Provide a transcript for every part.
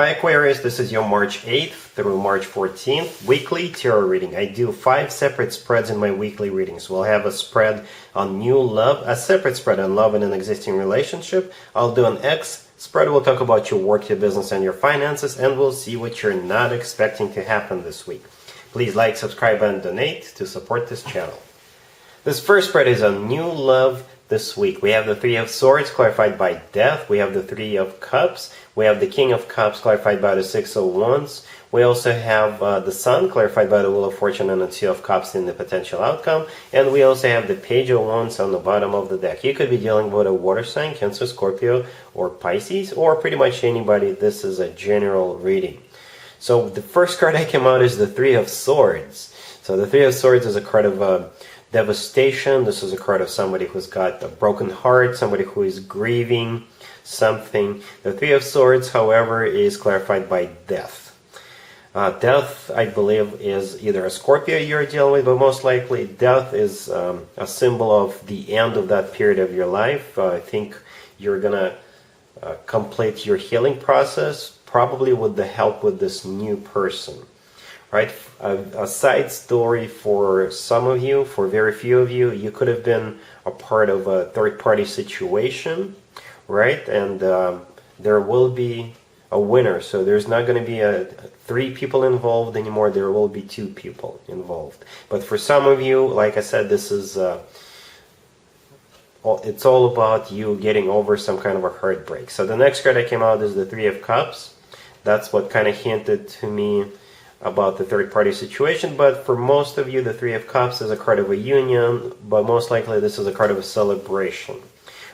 Hi Aquarius, this is your March 8th through March 14th weekly tarot reading. I do 5 separate spreads in my weekly readings. We'll have a spread on new love, a separate spread on love in an existing relationship. I'll do an X spread. We'll talk about your work, your business, and your finances, and we'll see what you're not expecting to happen this week. Please like, subscribe, and donate to support this channel. This first spread is on new love this week. We have the Three of Swords clarified by Death. We have the Three of Cups. We have the King of Cups clarified by the Six of Wands. We also have the Sun clarified by the Wheel of Fortune and the Two of Cups in the potential outcome. And we also have the Page of Wands on the bottom of the deck. You could be dealing with a water sign, Cancer, Scorpio, or Pisces, or pretty much anybody. This is a general reading. So the first card that came out is the Three of Swords. So the Three of Swords is a card of devastation. This is a card of somebody who's got a broken heart, somebody who is grieving something. The Three of Swords, however, is clarified by Death. Death, I believe, is either a Scorpio you're dealing with, but most likely Death is a symbol of the end of that period of your life. I think you're gonna complete your healing process, probably with the help with this new person. Right, a side story for some of you, for very few of you, you could have been a part of a third-party situation, right? And there will be a winner. So there's not going to be 3 people involved anymore. There will be 2 people involved. But for some of you, like I said, this is it's all about you getting over some kind of a heartbreak. So the next card that came out is the Three of Cups. That's what kind of hinted to me about the third-party situation, but for most of you, the Three of Cups is a card of a union, but most likely this is a card of a celebration,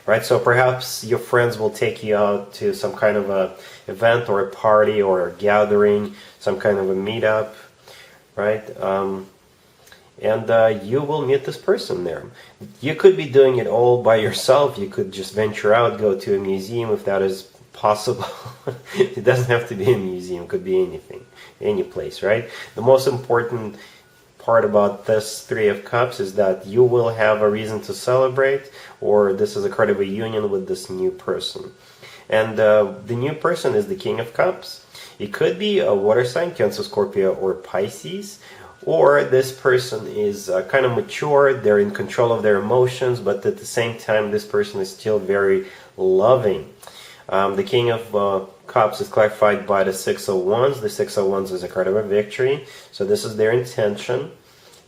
right? So perhaps your friends will take you out to some kind of a event or a party or a gathering, some kind of a meetup, right? And you will meet this person there. You could be doing it all by yourself. You could just venture out, go to a museum if that is possible. It doesn't have to be a museum, it could be anything, any place, right? The most important part about this Three of Cups is that you will have a reason to celebrate, or this is a card of a union with this new person. And the new person is the King of Cups. It could be a water sign, Cancer, Scorpio, or Pisces, or this person is kind of mature, they're in control of their emotions, but at the same time this person is still very loving. The King of Cups is clarified by the Six of Wands. The Six of Wands is a card of a victory. So this is their intention.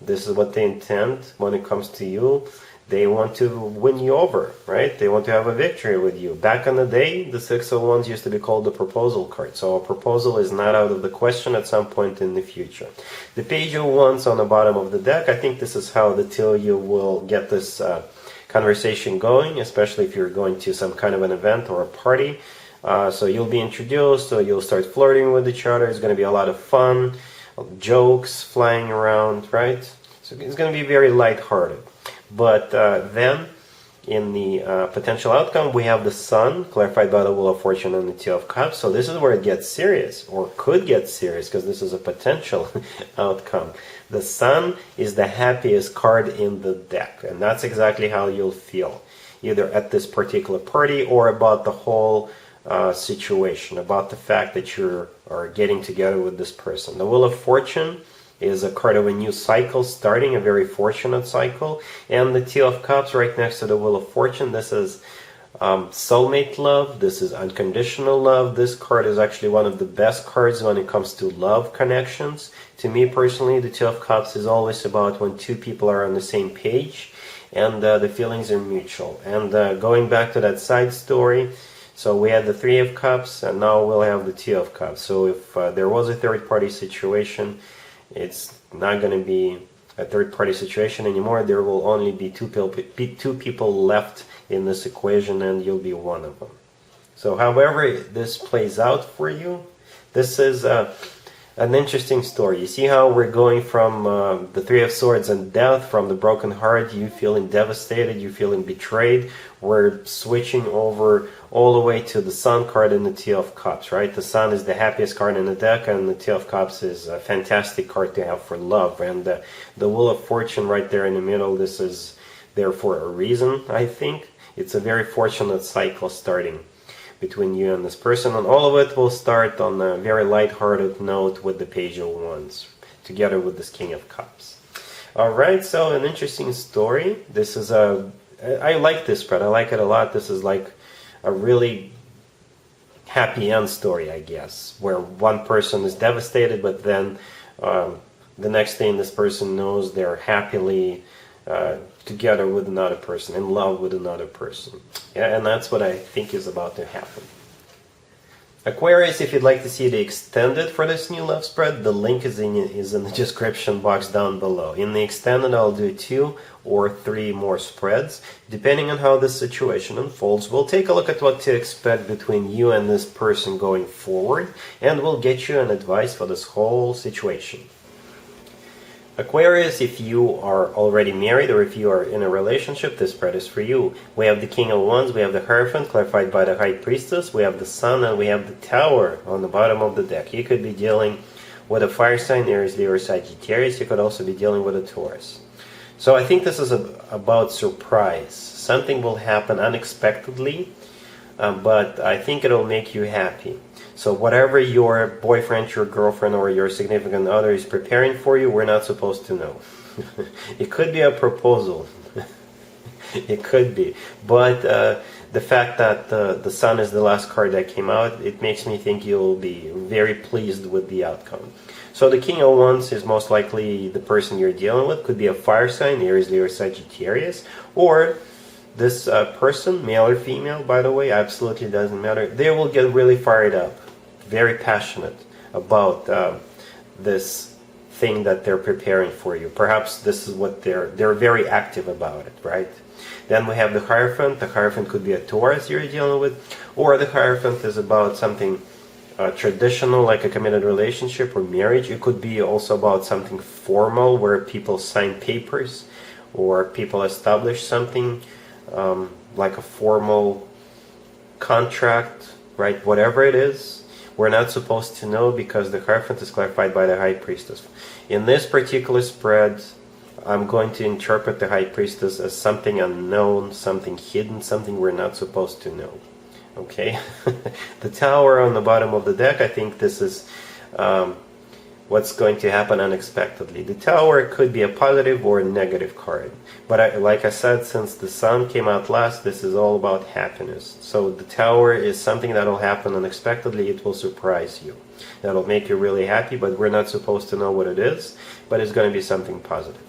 This is what they intend when it comes to you. They want to win you over, right? They want to have a victory with you. Back in the day, the Six of Wands used to be called the proposal card. So a proposal is not out of the question at some point in the future. The Page of Wands on the bottom of the deck, I think this is how the two of you will get this conversation going, especially if you're going to some kind of an event or a party. So you'll be introduced, so you'll start flirting with each other. It's going to be a lot of fun, jokes flying around, right? So it's going to be very lighthearted. But then in the potential outcome, we have the Sun, clarified by the Wheel of Fortune and the Two of Cups. So this is where it gets serious, or could get serious, because this is a potential outcome. The Sun is the happiest card in the deck, and that's exactly how you'll feel, either at this particular party or about the whole situation, about the fact that you are getting together with this person. The Wheel of Fortune is a card of a new cycle starting, a very fortunate cycle, and the Two of Cups right next to the Wheel of Fortune, this is soulmate love, this is unconditional love. This card is actually one of the best cards when it comes to love connections. To me personally, the Two of Cups is always about when 2 people are on the same page and the feelings are mutual. And going back to that side story, so we had the Three of Cups and now we'll have the Two of Cups. So if there was a third-party situation, it's not going to be a third-party situation anymore. There will only be two people left in this equation, and you'll be one of them. So however this plays out for you, this is an interesting story. You see how we're going from the Three of Swords and Death, from the broken heart, you feeling devastated, you feeling betrayed. We're switching over all the way to the Sun card and the Two of Cups, right? The Sun is the happiest card in the deck, and the Two of Cups is a fantastic card to have for love. And the Wheel of Fortune right there in the middle, this is there for a reason, I think. It's a very fortunate cycle starting. between you and this person. And all of it will start on a very light-hearted note with the Page of Wands, together with this King of Cups. Alright, so an interesting story. This is I like this spread. I like it a lot. This is like a really happy end story, I guess, where one person is devastated, but then the next thing this person knows, they're happily together with another person, in love with another person. Yeah, and that's what I think is about to happen. Aquarius, if you'd like to see the extended for this new love spread, the link is in the description box down below. In the extended, I'll do 2 or 3 more spreads. Depending on how this situation unfolds, we'll take a look at what to expect between you and this person going forward, and we'll get you an advice for this whole situation. Aquarius, if you are already married or if you are in a relationship, this spread is for you. We have the King of Wands, we have the Hierophant, clarified by the High Priestess, we have the Sun, and we have the Tower on the bottom of the deck. You could be dealing with a fire sign, Aries, Leo, or Sagittarius. You could also be dealing with a Taurus. So I think this is about surprise. Something will happen unexpectedly, but I think it'll make you happy. So whatever your boyfriend, your girlfriend, or your significant other is preparing for you, we're not supposed to know. It could be a proposal. It could be. But the fact that the Sun is the last card that came out, it makes me think you'll be very pleased with the outcome. So the King of Wands is most likely the person you're dealing with. Could be a fire sign, Aries, Leo, or Sagittarius. Or this person, male or female, by the way, absolutely doesn't matter. They will get really fired up, very passionate about this thing that they're preparing for you. Perhaps this is what they're very active about it, right? Then we have the Hierophant. The Hierophant could be a Taurus you're dealing with, or the Hierophant is about something traditional, like a committed relationship or marriage. It could be also about something formal, where people sign papers or people establish something like a formal contract, right? Whatever it is, we're not supposed to know, because the Hierophant is clarified by the High Priestess. In this particular spread, I'm going to interpret the High Priestess as something unknown, something hidden, something we're not supposed to know. Okay? The Tower on the bottom of the deck, I think this is what's going to happen unexpectedly. The Tower could be a positive or a negative card. But like I said, since the Sun came out last, this is all about happiness. So the Tower is something that will happen unexpectedly. It will surprise you. That'll make you really happy, but we're not supposed to know what it is. But it's going to be something positive.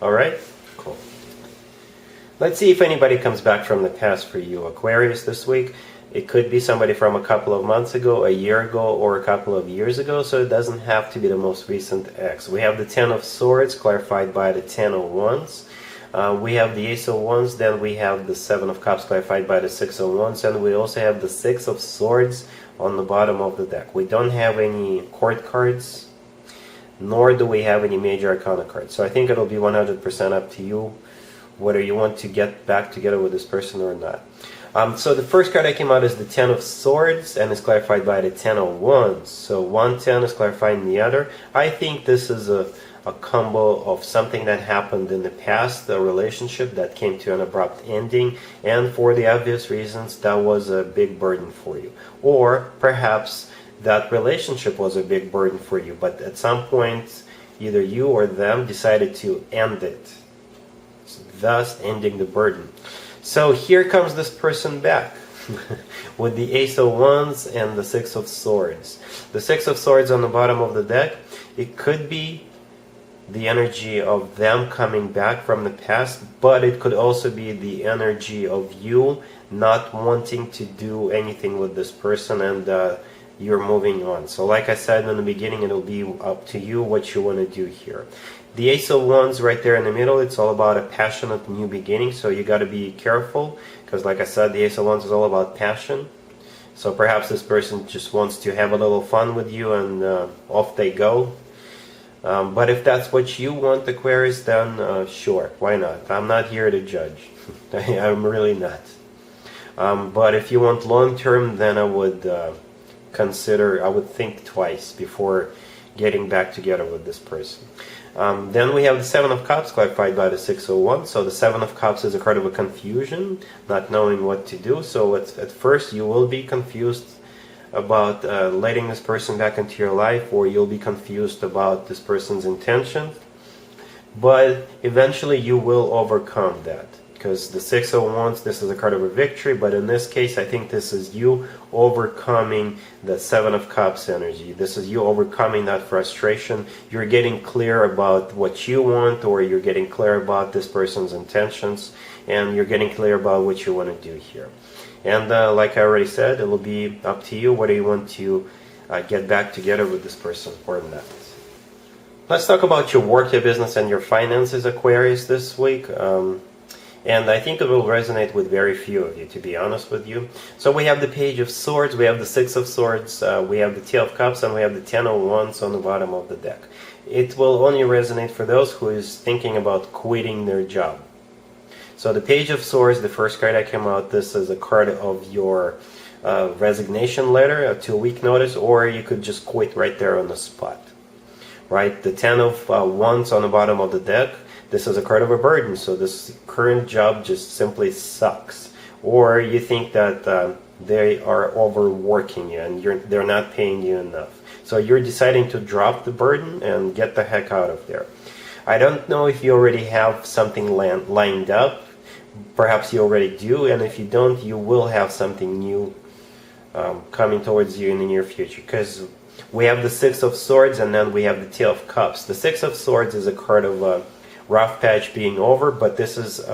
Alright? Cool. Let's see if anybody comes back from the past for you, Aquarius, this week. It could be somebody from a couple of months ago, a year ago, or a couple of years ago, so it doesn't have to be the most recent ex. We have the Ten of Swords, clarified by the Ten of Wands. We have the Ace of Wands, then we have the Seven of Cups, clarified by the Six of Wands, and we also have the Six of Swords on the bottom of the deck. We don't have any court cards, nor do we have any major arcana cards. So I think it'll be 100% up to you whether you want to get back together with this person or not. So the first card that came out is the Ten of Swords, and is clarified by the Ten of Wands. So one 10 is clarifying the other. I think this is a combo of something that happened in the past, a relationship that came to an abrupt ending, and for the obvious reasons, that was a big burden for you. Or perhaps that relationship was a big burden for you, but at some point, either you or them decided to end it, thus ending the burden. So here comes this person back with the Ace of Wands and the Six of Swords. The Six of Swords on the bottom of the deck, it could be the energy of them coming back from the past, but it could also be the energy of you not wanting to do anything with this person, and you're moving on. So like I said in the beginning, it'll be up to you what you want to do here. The Ace of Wands right there in the middle, it's all about a passionate new beginning, so you got to be careful, because like I said, the Ace of Wands is all about passion. So perhaps this person just wants to have a little fun with you, and off they go. But if that's what you want, Aquarius, then sure, why not? I'm not here to judge. I'm really not. But if you want long term, then I would think twice before getting back together with this person. Then we have the Seven of Cups clarified by the 601. So the Seven of Cups is a card of a confusion, not knowing what to do. So at first you will be confused about letting this person back into your life, or you'll be confused about this person's intentions. But eventually you will overcome that. Because the 6 of Wands, this is a card of a victory, but in this case, I think this is you overcoming the 7 of Cups energy. This is you overcoming that frustration. You're getting clear about what you want, or you're getting clear about this person's intentions, and you're getting clear about what you want to do here. And like I already said, it will be up to you whether you want to get back together with this person or not. Let's talk about your work, your business, and your finances, Aquarius, this week. And I think it will resonate with very few of you, to be honest with you. So we have the Page of Swords, we have the 6 of Swords, we have the 2 of Cups, and we have the 10 of Wands on the bottom of the deck. It will only resonate for those who is thinking about quitting their job. So the Page of Swords, the first card that came out, this is a card of your resignation letter, a 2-week notice, or you could just quit right there on the spot. Right? The 10 of Wands on the bottom of the deck, this is a card of a burden, so this current job just simply sucks. Or you think that they are overworking you and they're not paying you enough. So you're deciding to drop the burden and get the heck out of there. I don't know if you already have something lined up. Perhaps you already do, and if you don't, you will have something new coming towards you in the near future. Because we have the 6 of Swords and then we have the 2 of Cups. The 6 of Swords is a card of rough patch being over, but this is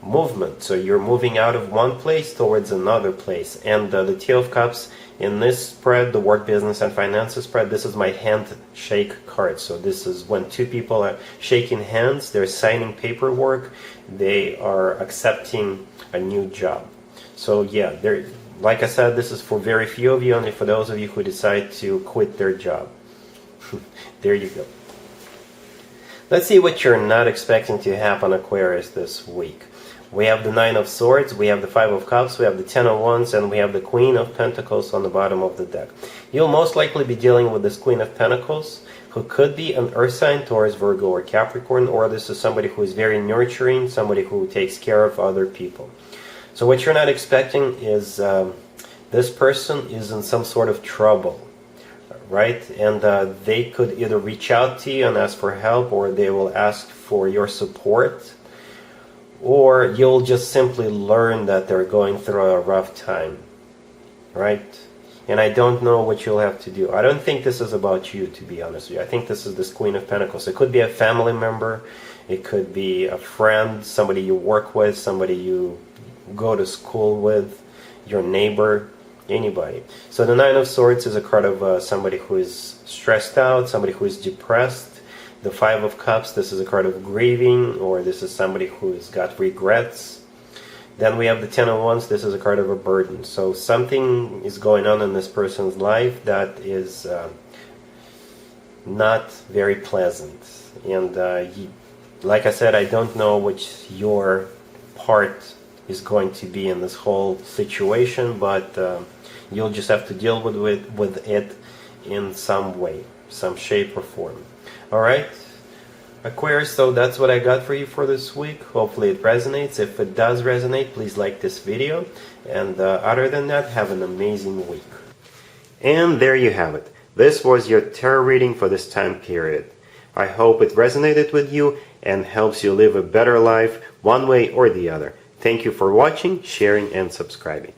movement. So you're moving out of one place towards another place. And the 2 of Cups in this spread, the work, business, and finances spread, this is my handshake card. So this is when two people are shaking hands, they're signing paperwork, they are accepting a new job. So yeah, like I said, this is for very few of you, only for those of you who decide to quit their job. There you go. Let's see what you're not expecting to happen, Aquarius, this week. We have the 9 of Swords, we have the 5 of Cups, we have the 10 of Wands, and we have the Queen of Pentacles on the bottom of the deck. You'll most likely be dealing with this Queen of Pentacles, who could be an Earth sign, Taurus, Virgo, or Capricorn, or this is somebody who is very nurturing, somebody who takes care of other people. So what you're not expecting is this person is in some sort of trouble. Right? And they could either reach out to you and ask for help, or they will ask for your support, or you'll just simply learn that they're going through a rough time. Right? And I don't know what you'll have to do. I don't think this is about you, to be honest with you. I think this is this Queen of Pentacles. It could be a family member, it could be a friend, somebody you work with, somebody you go to school with, your neighbor, anybody. So the 9 of Swords is a card of somebody who is stressed out, somebody who is depressed. The 5 of Cups, this is a card of grieving, or this is somebody who's got regrets. Then we have the 10 of Wands, this is a card of a burden. So something is going on in this person's life that is not very pleasant. And like I said, I don't know what your part is going to be in this whole situation, but you'll just have to deal with it in some way, some shape or form. Alright, Aquarius, so that's what I got for you for this week. Hopefully it resonates. If it does resonate, please like this video. And other than that, have an amazing week. And there you have it. This was your tarot reading for this time period. I hope it resonated with you and helps you live a better life one way or the other. Thank you for watching, sharing, and subscribing.